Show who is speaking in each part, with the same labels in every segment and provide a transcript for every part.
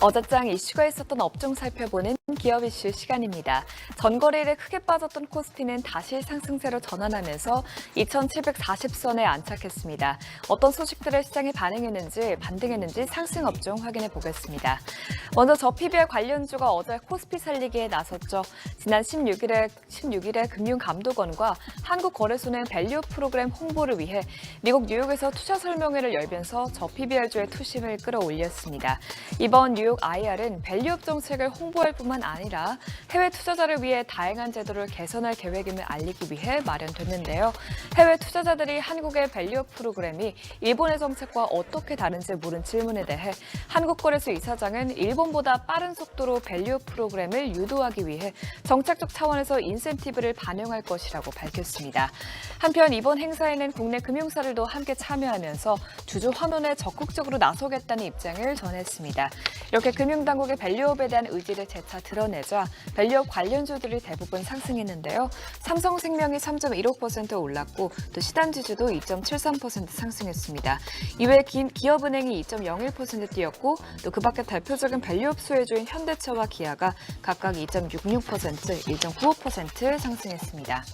Speaker 1: 어제장 이슈가 있었던 업종 살펴보는 기업 이슈 시간입니다. 전거래일에 크게 빠졌던 코스피는 다시 상승세로 전환하면서 2,740선에 안착했습니다. 어떤 소식들을 시장에 반등했는지 상승 업종 확인해 보겠습니다. 먼저 저PBR 관련주가 어제 코스피 살리기에 나섰죠. 지난 16일에 금융감독원과 한국거래소는 밸류 프로그램 홍보를 위해 미국 뉴욕에서 투자 설명회를 열면서 저PBR주의 투심을 끌어올렸습니다. 이번 뉴욕 IR은 밸류업 정책을 홍보할 뿐만 아니라 해외 투자자를 위해 다양한 제도를 개선할 계획임을 알리기 위해 마련됐는데요. 해외 투자자들이 한국의 밸류업 프로그램이 일본의 정책과 어떻게 다른지 물은 질문에 대해 한국거래소 이사장은 일본보다 빠른 속도로 밸류업 프로그램을 유도하기 위해 정책적 차원에서 인센티브를 반영할 것이라고 밝혔습니다. 한편 이번 행사에는 국내 금융사들도 함께 참여하면서 주주 환원에 적극적으로 나서겠다는 입장을 전했습니다. 이렇게 금융당국의 밸류업에 대한 의지를 재차 드러내자 밸류업 관련주들이 대부분 상승했는데요. 삼성생명이 3.15% 올랐고 또 시단지주도 2.73% 상승했습니다. 이외에 기업은행이 2.01% 뛰었고 또 그 밖에 대표적인 밸류업 수혜주인 현대차와 기아가 각각 2.66%, 1.95% 상승했습니다.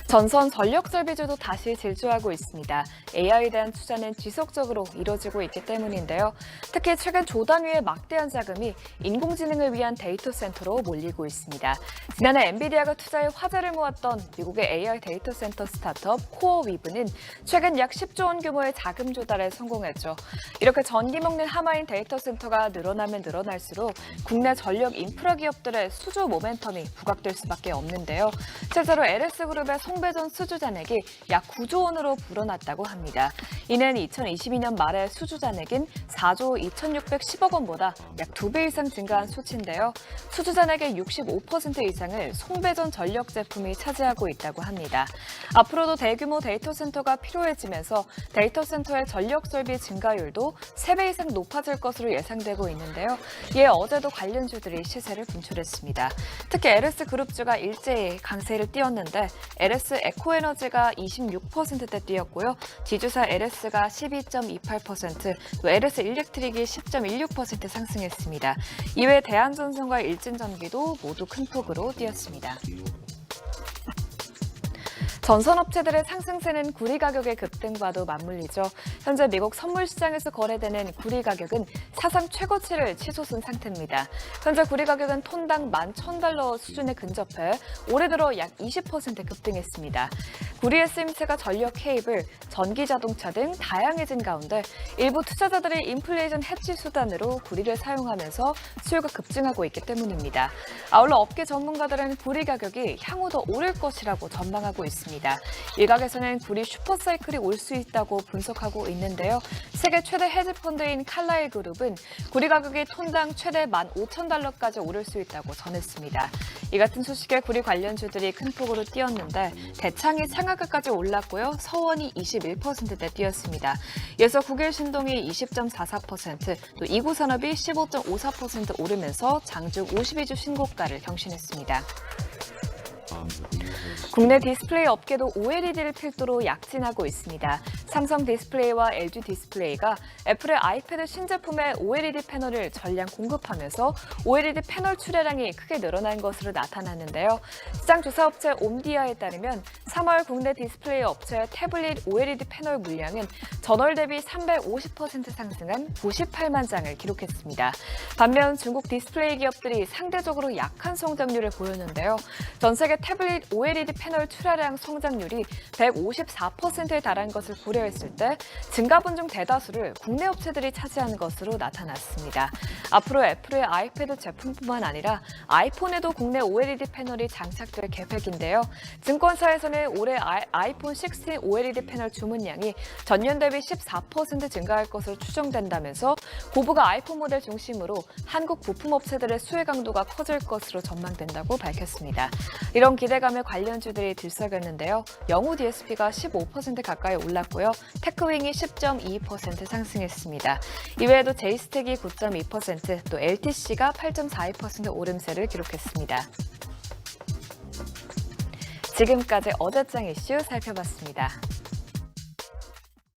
Speaker 1: 전선 전력설비주도 다시 질주하고 있습니다. AI에 대한 투자는 지속적으로 이뤄지고 있기 때문인데요. 특히 최근 조단위의 막대한 자금이 인공지능을 위한 데이터 센터로 몰리고 있습니다. 지난해 엔비디아가 투자에 화제를 모았던 미국의 AI 데이터 센터 스타트업 코어위브는 최근 약 10조 원 규모의 자금 조달에 성공했죠. 이렇게 전기 먹는 하마인 데이터 센터가 늘어나면 늘어날수록 국내 전력 인프라 기업들의 수주 모멘텀이 부각될 수밖에 없는데요. 실제로 LS그룹의 송배전 수주 잔액이 약 9조 원으로 불어났다고 합니다. 이는 2022년 말에 수주 잔액인 4조 2,610억 원보다 약 2배 이상 증가한 수치인데요. 수주 잔액의 65% 이상을 송배전 전력 제품이 차지하고 있다고 합니다. 앞으로도 대규모 데이터 센터가 필요해지면서 데이터 센터의 전력 설비 증가율도 3배 이상 높아질 것으로 예상되고 있는데요. 이에 어제도 관련주들이 시세를 분출했습니다. 특히 LS그룹주가 일제히 강세를 띄웠는데 LS 에코에너지가 26%대 뛰었고요. 지주사 LS가 12.28%, 또 LS 일렉트릭이 10.16% 상승했습니다. 이외에 대한전선과 일진전기도 모두 큰 폭으로 뛰었습니다. 전선업체들의 상승세는 구리 가격의 급등과도 맞물리죠. 현재 미국 선물시장에서 거래되는 구리 가격은 사상 최고치를 치솟은 상태입니다. 현재 구리 가격은 톤당 11,000달러 수준에 근접해 올해 들어 약 20% 급등했습니다. 구리의 쓰임새가 전력 케이블, 전기자동차 등 다양해진 가운데 일부 투자자들이 인플레이션 해지 수단으로 구리를 사용하면서 수요가 급증하고 있기 때문입니다. 아울러 업계 전문가들은 구리 가격이 향후 더 오를 것이라고 전망하고 있습니다. 일각에서는 구리 슈퍼사이클이 올 수 있다고 분석하고 있는데요. 세계 최대 헤지펀드인 칼라일 그룹은 구리 가격이 톤당 최대 15,000달러까지 오를 수 있다고 전했습니다. 이 같은 소식에 구리 관련주들이 큰 폭으로 뛰었는데 대창이 창하가까지 올랐고요. 서원이 21%대 뛰었습니다. 이어서 국일신동이 20.44%, 또 이구산업이 15.54% 오르면서 장중 52주 신고가를 경신했습니다. 국내 디스플레이 업계도 OLED를 필두로 약진하고 있습니다. 삼성 디스플레이와 LG 디스플레이가 애플의 아이패드 신제품에 OLED 패널을 전량 공급하면서 OLED 패널 출하량이 크게 늘어난 것으로 나타났는데요. 시장 조사업체 옴디아에 따르면 3월 국내 디스플레이 업체의 태블릿 OLED 패널 물량은 전월 대비 350% 상승한 98만 장을 기록했습니다. 반면 중국 디스플레이 기업들이 상대적으로 약한 성장률을 보였는데요. 전 세계 태블릿 OLED 패널 출하량 성장률이 154%에 달한 것을 고려했을 때 증가분 중 대다수를 국내 업체들이 차지하는 것으로 나타났습니다. 앞으로 애플의 아이패드 제품뿐만 아니라 아이폰에도 국내 OLED 패널이 장착될 계획인데요. 증권사에서는 올해 아이폰 16 OLED 패널 주문량이 전년 대비 14% 증가할 것으로 추정된다면서 고부가 아이폰 모델 중심으로 한국 부품 업체들의 수혜 강도가 커질 것으로 전망된다고 밝혔습니다. 이런 기대감에 관련주들이 들썩였는데요. 영우 DSP가 15% 가까이 올랐고요. 테크윙이 10.22% 상승했습니다. 이외에도 제이스텍이 9.2%, 또 LTC가 8.42% 오름세를 기록했습니다. 지금까지 어제장 이슈 살펴봤습니다.